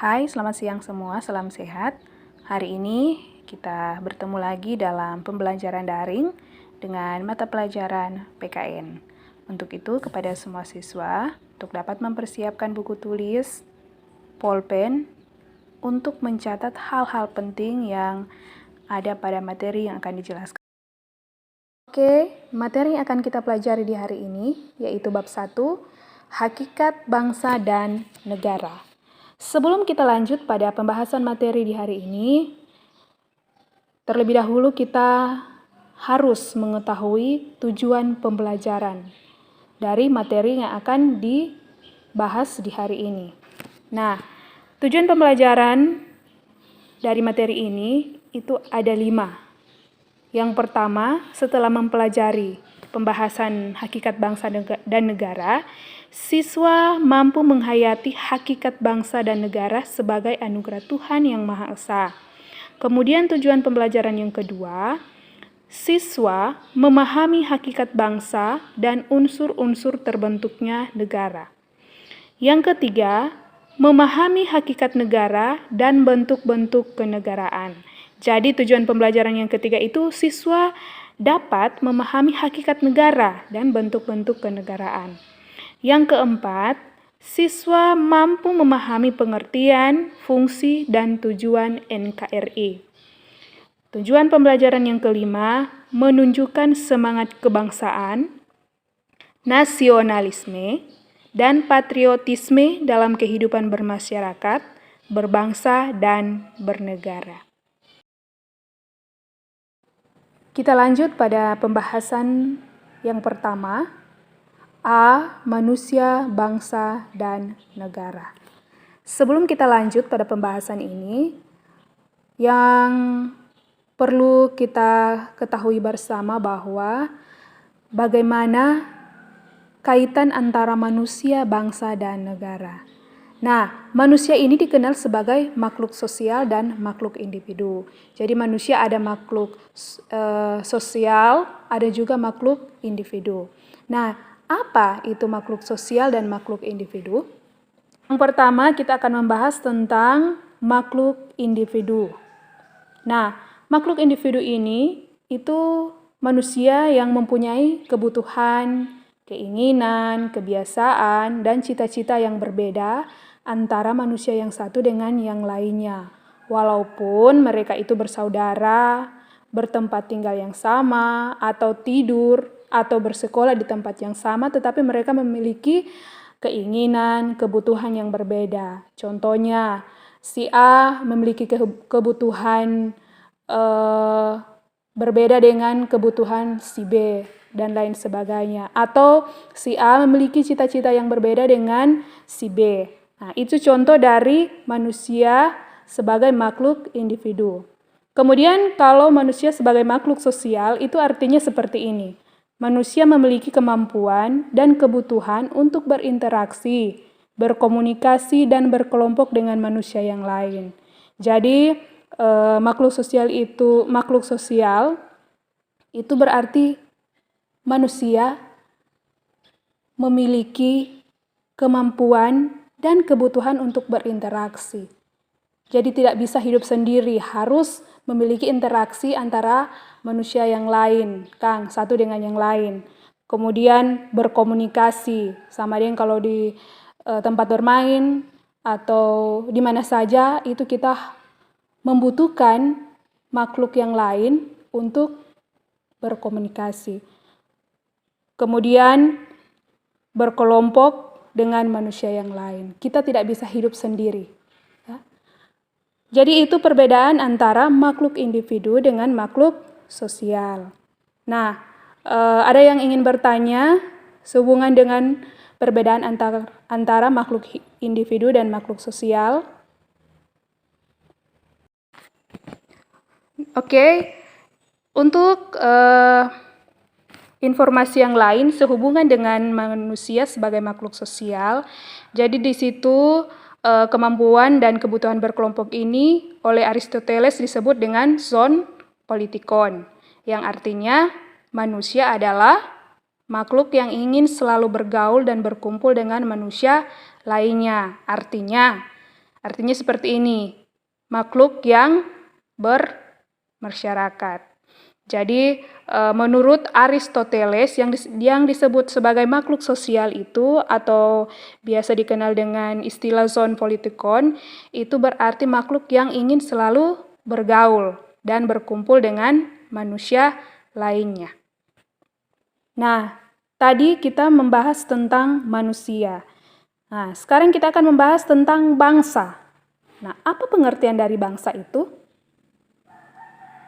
Hai, selamat siang semua, salam sehat. Hari ini kita bertemu lagi dalam pembelajaran daring dengan mata pelajaran PKN. Untuk itu, kepada semua siswa, untuk dapat mempersiapkan buku tulis, pulpen, untuk mencatat hal-hal penting yang ada pada materi yang akan dijelaskan. Oke, materi yang akan kita pelajari di hari ini yaitu bab 1, Hakikat Bangsa dan Negara. Sebelum kita lanjut pada pembahasan materi di hari ini, terlebih dahulu kita harus mengetahui tujuan pembelajaran dari materi yang akan dibahas di hari ini. Nah, tujuan pembelajaran dari materi ini itu ada 5. Yang pertama, setelah mempelajari pembahasan hakikat bangsa dan negara, siswa mampu menghayati hakikat bangsa dan negara sebagai anugerah Tuhan Yang Maha Esa. Kemudian tujuan pembelajaran yang kedua, siswa memahami hakikat bangsa dan unsur-unsur terbentuknya negara. Yang ketiga, memahami hakikat negara dan bentuk-bentuk kenegaraan. Jadi tujuan pembelajaran yang ketiga itu siswa dapat memahami hakikat negara dan bentuk-bentuk kenegaraan. Yang keempat, siswa mampu memahami pengertian, fungsi, dan tujuan NKRI. Tujuan pembelajaran yang kelima, menunjukkan semangat kebangsaan, nasionalisme, dan patriotisme dalam kehidupan bermasyarakat, berbangsa, dan bernegara. Kita lanjut pada pembahasan yang pertama, A. Manusia, Bangsa, dan Negara. Sebelum kita lanjut pada pembahasan ini, yang perlu kita ketahui bersama bahwa bagaimana kaitan antara manusia, bangsa, dan negara. Nah, manusia ini dikenal sebagai makhluk sosial dan makhluk individu. Jadi manusia ada makhluk sosial, ada juga makhluk individu. Nah, apa itu makhluk sosial dan makhluk individu? Yang pertama, kita akan membahas tentang makhluk individu. Nah, makhluk individu ini itu manusia yang mempunyai kebutuhan, keinginan, kebiasaan, dan cita-cita yang berbeda antara manusia yang satu dengan yang lainnya. Walaupun mereka itu bersaudara, bertempat tinggal yang sama, atau tidur, atau bersekolah di tempat yang sama, tetapi mereka memiliki keinginan, kebutuhan yang berbeda. Contohnya, si A memiliki kebutuhan berbeda dengan kebutuhan si B, dan lain sebagainya. Atau si A memiliki cita-cita yang berbeda dengan si B. Nah, itu contoh dari manusia sebagai makhluk individu. Kemudian kalau manusia sebagai makhluk sosial, itu artinya seperti ini. Manusia memiliki kemampuan dan kebutuhan untuk berinteraksi, berkomunikasi, dan berkelompok dengan manusia yang lain. Jadi, makhluk sosial itu berarti manusia memiliki kemampuan dan kebutuhan untuk berinteraksi. Jadi tidak bisa hidup sendiri, harus memiliki interaksi antara manusia yang lain, satu dengan yang lain. Kemudian berkomunikasi, sama dengan kalau di tempat bermain atau di mana saja itu kita membutuhkan makhluk yang lain untuk berkomunikasi. Kemudian berkelompok dengan manusia yang lain. Kita tidak bisa hidup sendiri. Ya. Jadi itu perbedaan antara makhluk individu dengan makhluk sosial. Nah, ada yang ingin bertanya sehubungan dengan perbedaan antara makhluk individu dan makhluk sosial? Oke, untuk informasi yang lain sehubungan dengan manusia sebagai makhluk sosial, jadi di situ kemampuan dan kebutuhan berkelompok ini oleh Aristoteles disebut dengan zoon politikon, yang artinya manusia adalah makhluk yang ingin selalu bergaul dan berkumpul dengan manusia lainnya. Artinya, Artinya seperti ini, makhluk yang bermasyarakat. Jadi menurut Aristoteles yang disebut sebagai makhluk sosial itu atau biasa dikenal dengan istilah zoon politikon itu berarti makhluk yang ingin selalu bergaul dan berkumpul dengan manusia lainnya. Nah, tadi kita membahas tentang manusia. Nah, sekarang kita akan membahas tentang bangsa. Nah, apa pengertian dari bangsa itu?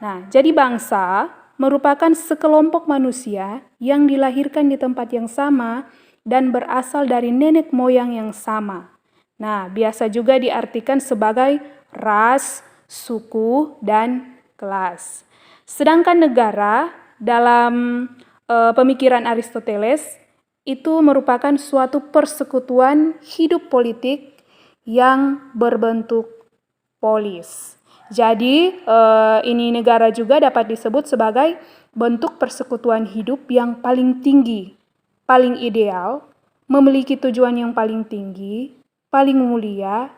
Nah, jadi bangsa merupakan sekelompok manusia yang dilahirkan di tempat yang sama dan berasal dari nenek moyang yang sama. Nah, biasa juga diartikan sebagai ras, suku, dan kelas. Sedangkan negara dalam pemikiran Aristoteles itu merupakan suatu persekutuan hidup politik yang berbentuk polis. Jadi ini negara juga dapat disebut sebagai bentuk persekutuan hidup yang paling tinggi, paling ideal, memiliki tujuan yang paling tinggi, paling mulia,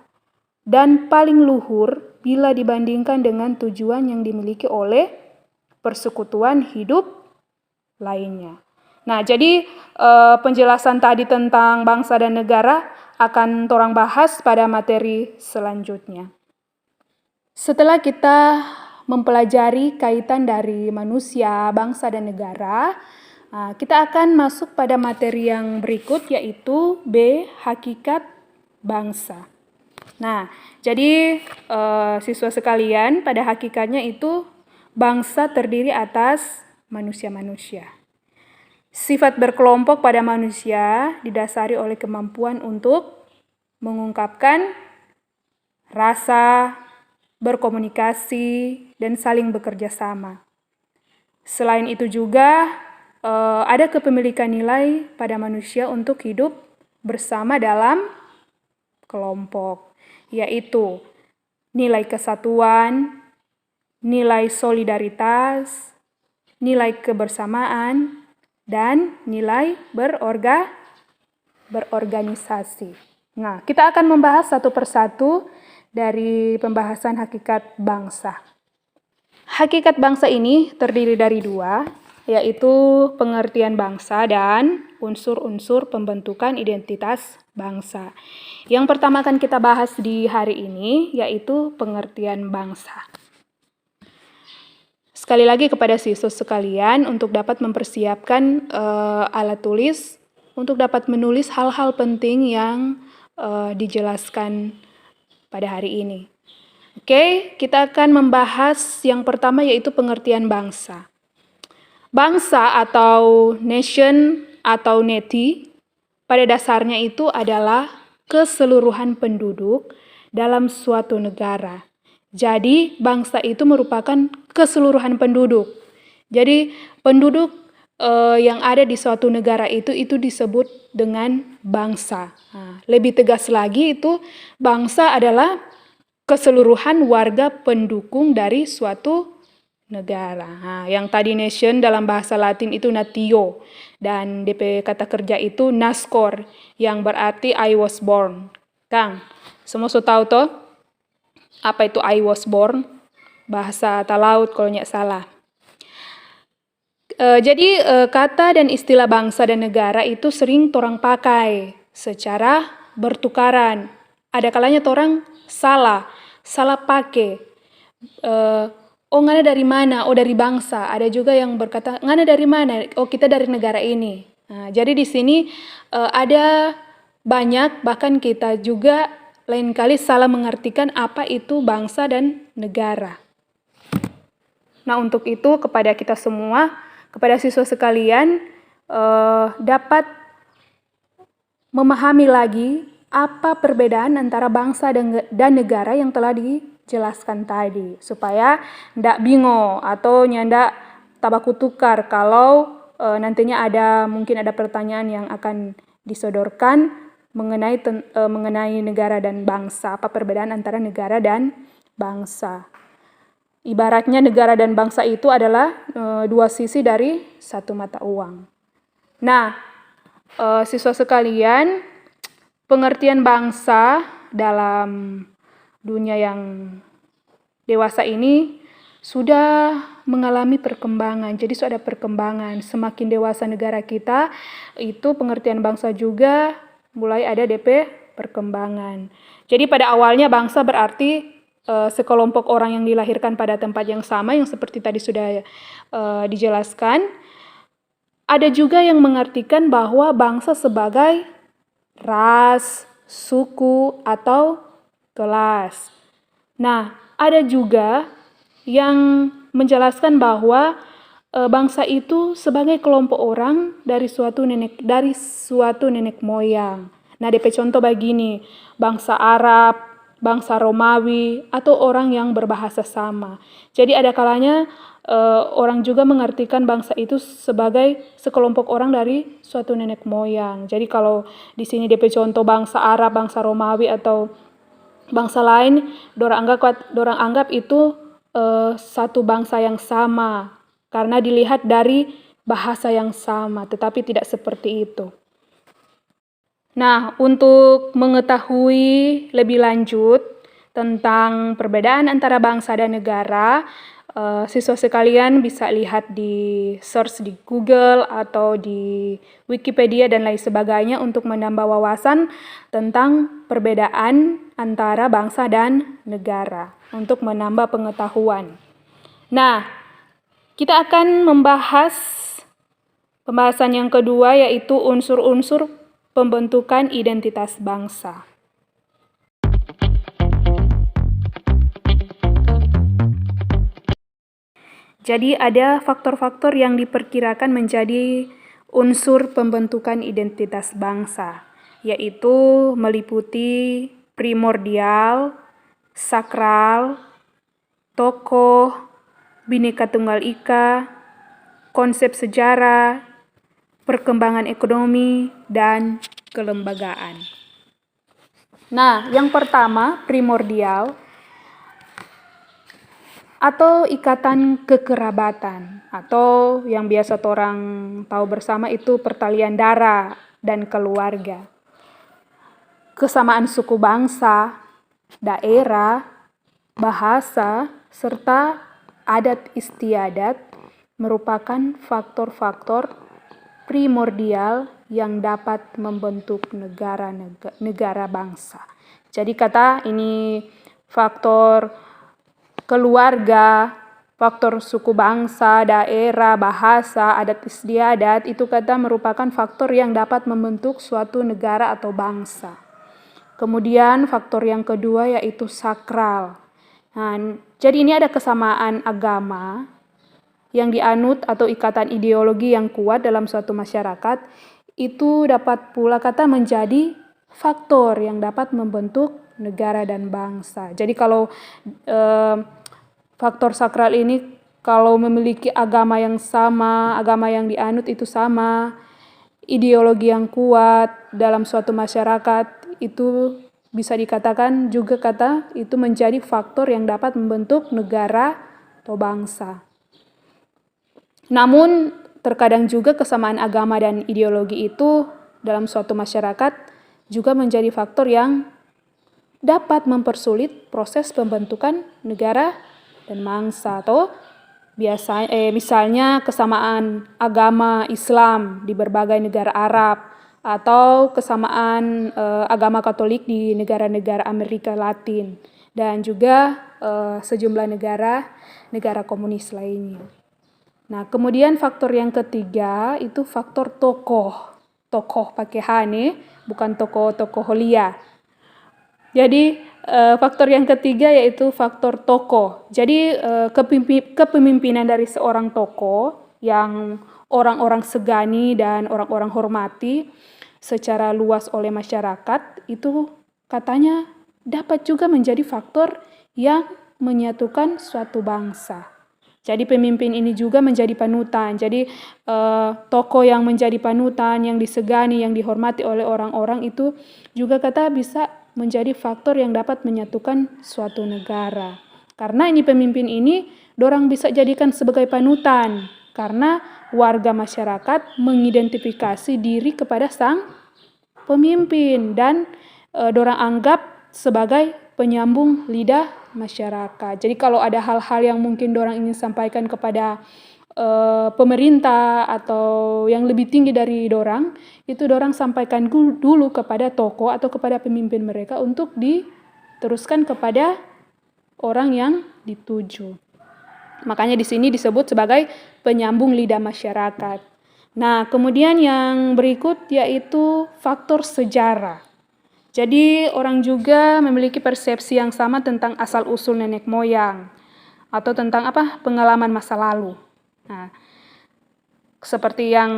dan paling luhur bila dibandingkan dengan tujuan yang dimiliki oleh persekutuan hidup lainnya. Nah, jadi penjelasan tadi tentang bangsa dan negara akan torang bahas pada materi selanjutnya. Setelah kita mempelajari kaitan dari manusia, bangsa, dan negara, kita akan masuk pada materi yang berikut yaitu B. Hakikat bangsa. Nah, jadi siswa sekalian, pada hakikatnya itu bangsa terdiri atas manusia-manusia. Sifat berkelompok pada manusia didasari oleh kemampuan untuk mengungkapkan rasa, berkomunikasi, dan saling bekerja sama. Selain itu juga ada kepemilikan nilai pada manusia untuk hidup bersama dalam kelompok, yaitu nilai kesatuan, nilai solidaritas, nilai kebersamaan, dan nilai berorganisasi. Nah, kita akan membahas satu persatu dari pembahasan hakikat bangsa. Hakikat bangsa ini terdiri dari dua, yaitu pengertian bangsa dan unsur-unsur pembentukan identitas bangsa. Yang pertama akan kita bahas di hari ini, yaitu pengertian bangsa. Sekali lagi kepada siswa sekalian untuk dapat mempersiapkan alat tulis untuk dapat menulis hal-hal penting yang dijelaskan pada hari ini. Oke, kita akan membahas yang pertama yaitu pengertian bangsa. Bangsa atau nation atau neti pada dasarnya itu adalah keseluruhan penduduk dalam suatu negara. Jadi bangsa itu merupakan keseluruhan penduduk. Jadi penduduk yang ada di suatu negara itu disebut dengan bangsa. Nah, lebih tegas lagi itu bangsa adalah keseluruhan warga pendukung dari suatu negara. Nah, yang tadi nation dalam bahasa Latin itu natio dan DP kata kerja itu naskor yang berarti I was born. Kang, semua sudah tahu toh apa itu I was born? Bahasa Talaut kalau nggak salah. Jadi kata dan istilah bangsa dan negara itu sering torang pakai secara bertukaran. Ada kalanya torang salah pakai. Oh ngana dari mana? Oh dari bangsa. Ada juga yang berkata ngana dari mana? Oh kita dari negara ini. Nah, jadi di sini ada banyak bahkan kita juga lain kali salah mengartikan apa itu bangsa dan negara. Nah untuk itu kepada kita semua, kepada siswa sekalian dapat memahami lagi apa perbedaan antara bangsa dan negara yang telah dijelaskan tadi. Supaya ndak bingung atau nyandak tabaku tukar kalau nantinya mungkin ada pertanyaan yang akan disodorkan mengenai negara dan bangsa. Apa perbedaan antara negara dan bangsa. Ibaratnya negara dan bangsa itu adalah dua sisi dari satu mata uang. Nah, siswa sekalian, pengertian bangsa dalam dunia yang dewasa ini sudah mengalami perkembangan. Jadi sudah ada perkembangan. Semakin dewasa negara kita, itu pengertian bangsa juga mulai ada DP perkembangan. Jadi pada awalnya bangsa berarti sekelompok orang yang dilahirkan pada tempat yang sama, yang seperti tadi sudah dijelaskan. Ada juga yang mengartikan bahwa bangsa sebagai ras, suku, atau kelas. Nah, ada juga yang menjelaskan bahwa bangsa itu sebagai kelompok orang dari suatu nenek moyang. Nah, DP contoh begini, bangsa Arab, bangsa Romawi, atau orang yang berbahasa sama. Jadi ada kalanya orang juga mengartikan bangsa itu sebagai sekelompok orang dari suatu nenek moyang. Jadi kalau di sini DP contoh bangsa Arab, bangsa Romawi, atau bangsa lain, dorang anggap itu satu bangsa yang sama karena dilihat dari bahasa yang sama, tetapi tidak seperti itu. Nah, untuk mengetahui lebih lanjut tentang perbedaan antara bangsa dan negara, siswa sekalian bisa lihat di search di Google atau di Wikipedia dan lain sebagainya untuk menambah wawasan tentang perbedaan antara bangsa dan negara, untuk menambah pengetahuan. Nah, kita akan membahas pembahasan yang kedua, yaitu unsur-unsur pembentukan identitas bangsa. Jadi ada faktor-faktor yang diperkirakan menjadi unsur pembentukan identitas bangsa, yaitu meliputi primordial, sakral, tokoh, Bhinneka Tunggal Ika, konsep sejarah, perkembangan ekonomi, dan kelembagaan. Nah, yang pertama, primordial atau ikatan kekerabatan, atau yang biasa orang tahu bersama itu pertalian darah dan keluarga. Kesamaan suku bangsa, daerah, bahasa, serta adat istiadat merupakan faktor-faktor primordial yang dapat membentuk negara bangsa. Jadi kata ini faktor keluarga, faktor suku bangsa, daerah, bahasa, adat istiadat, itu kata merupakan faktor yang dapat membentuk suatu negara atau bangsa. Kemudian faktor yang kedua yaitu sakral. Nah, jadi ini ada kesamaan agama yang dianut atau ikatan ideologi yang kuat dalam suatu masyarakat, itu dapat pula kata menjadi faktor yang dapat membentuk negara dan bangsa. Jadi kalau faktor sakral ini kalau memiliki agama yang sama, agama yang dianut itu sama, ideologi yang kuat dalam suatu masyarakat, itu bisa dikatakan juga kata itu menjadi faktor yang dapat membentuk negara atau bangsa. Namun terkadang juga kesamaan agama dan ideologi itu dalam suatu masyarakat juga menjadi faktor yang dapat mempersulit proses pembentukan negara dan bangsa. Atau misalnya kesamaan agama Islam di berbagai negara Arab, atau kesamaan agama Katolik di negara-negara Amerika Latin, dan juga sejumlah negara komunis lainnya. Nah, kemudian faktor yang ketiga itu faktor tokoh pakai hane, bukan tokoh holia. Jadi faktor yang ketiga yaitu faktor tokoh. Jadi kepemimpinan dari seorang tokoh yang orang-orang segani dan orang-orang hormati secara luas oleh masyarakat, itu katanya dapat juga menjadi faktor yang menyatukan suatu bangsa. Jadi pemimpin ini juga menjadi panutan. Jadi tokoh yang menjadi panutan, yang disegani, yang dihormati oleh orang-orang itu juga kata bisa menjadi faktor yang dapat menyatukan suatu negara. Karena ini pemimpin ini dorang bisa jadikan sebagai panutan karena warga masyarakat mengidentifikasi diri kepada sang pemimpin dan dorang anggap sebagai penyambung lidah masyarakat. Jadi kalau ada hal-hal yang mungkin dorang ingin sampaikan kepada pemerintah atau yang lebih tinggi dari dorang, itu dorang sampaikan dulu kepada tokoh atau kepada pemimpin mereka untuk diteruskan kepada orang yang dituju. Makanya di sini disebut sebagai penyambung lidah masyarakat. Nah, kemudian yang berikut yaitu faktor sejarah. Jadi orang juga memiliki persepsi yang sama tentang asal-usul nenek moyang atau tentang pengalaman masa lalu. Nah, seperti yang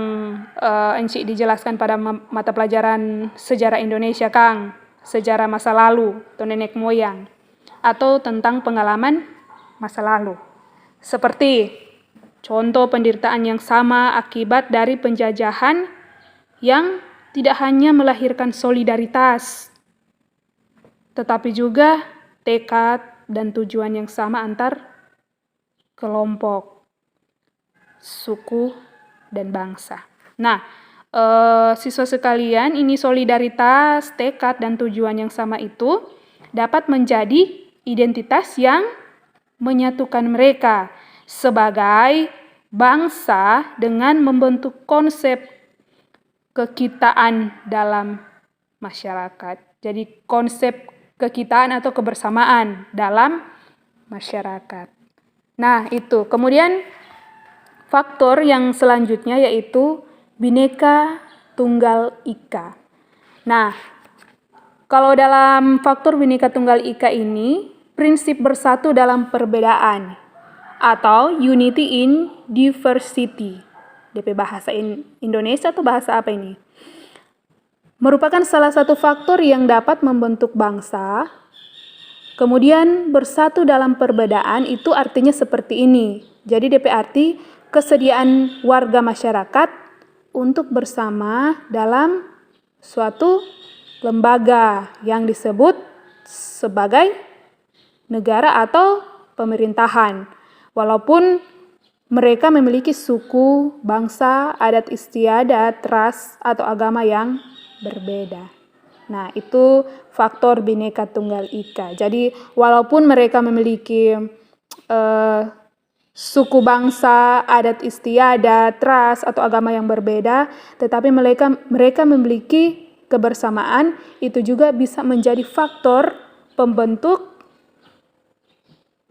Encik dijelaskan pada mata pelajaran sejarah Indonesia, Kang, sejarah masa lalu atau nenek moyang, atau tentang pengalaman masa lalu. Seperti contoh penderitaan yang sama akibat dari penjajahan yang tidak hanya melahirkan solidaritas, tetapi juga tekad dan tujuan yang sama antar kelompok, suku, dan bangsa. Nah, siswa sekalian, ini solidaritas, tekad, dan tujuan yang sama itu dapat menjadi identitas yang menyatukan mereka sebagai bangsa dengan membentuk konsep kekitaan dalam masyarakat. Jadi konsep kekitaan atau kebersamaan dalam masyarakat. Nah, itu. Kemudian faktor yang selanjutnya yaitu Bhinneka Tunggal Ika. Nah, kalau dalam faktor Bhinneka Tunggal Ika ini, prinsip bersatu dalam perbedaan atau unity in diversity. DP bahasa Indonesia atau bahasa apa ini? Merupakan salah satu faktor yang dapat membentuk bangsa. Kemudian bersatu dalam perbedaan itu artinya seperti ini. Jadi DP arti kesediaan warga masyarakat untuk bersama dalam suatu lembaga yang disebut sebagai negara atau pemerintahan. Walaupun mereka memiliki suku, bangsa, adat istiadat, ras, atau agama yang berbeda. Nah, itu faktor Bhinneka Tunggal Ika. Jadi, walaupun mereka memiliki suku bangsa, adat istiadat, ras, atau agama yang berbeda, tetapi mereka memiliki kebersamaan, itu juga bisa menjadi faktor pembentuk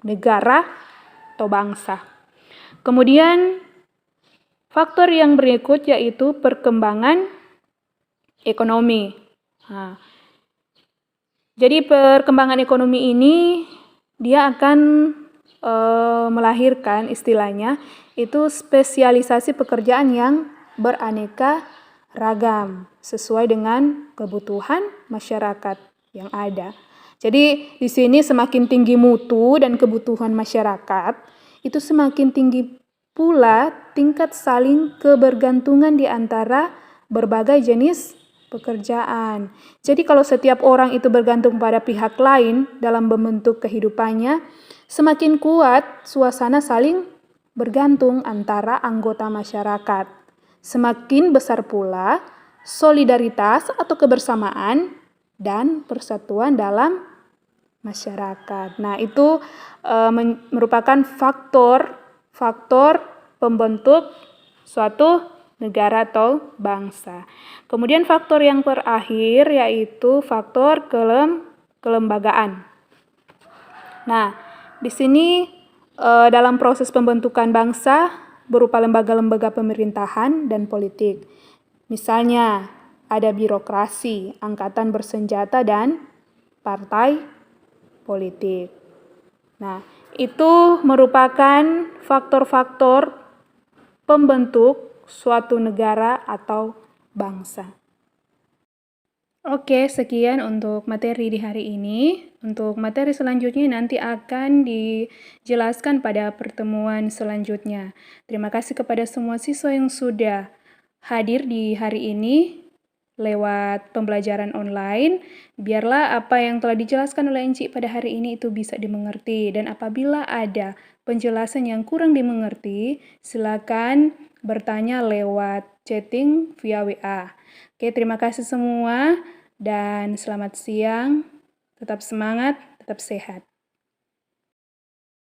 negara atau bangsa. Kemudian, faktor yang berikut yaitu perkembangan ekonomi. Nah, jadi perkembangan ekonomi ini dia akan melahirkan istilahnya itu spesialisasi pekerjaan yang beraneka ragam sesuai dengan kebutuhan masyarakat yang ada. Jadi di sini semakin tinggi mutu dan kebutuhan masyarakat, itu semakin tinggi pula tingkat saling kebergantungan di antara berbagai jenis pekerjaan. Jadi kalau setiap orang itu bergantung pada pihak lain dalam membentuk kehidupannya, semakin kuat suasana saling bergantung antara anggota masyarakat. Semakin besar pula solidaritas atau kebersamaan dan persatuan dalam masyarakat. Nah, itu merupakan faktor pembentuk suatu negara atau bangsa. Kemudian faktor yang terakhir yaitu faktor kelembagaan. Nah, di sini dalam proses pembentukan bangsa berupa lembaga-lembaga pemerintahan dan politik. Misalnya ada birokrasi, angkatan bersenjata, dan partai politik. Nah, itu merupakan faktor-faktor pembentuk suatu negara atau bangsa. Oke, sekian untuk materi di hari ini. Untuk materi selanjutnya nanti akan dijelaskan pada pertemuan selanjutnya. Terima kasih kepada semua siswa yang sudah hadir di hari ini lewat pembelajaran online. Biarlah apa yang telah dijelaskan oleh Encik pada hari ini itu bisa dimengerti. Dan apabila ada penjelasan yang kurang dimengerti, silakan bertanya lewat chatting via WA. Oke, terima kasih semua dan selamat siang. Tetap semangat, tetap sehat.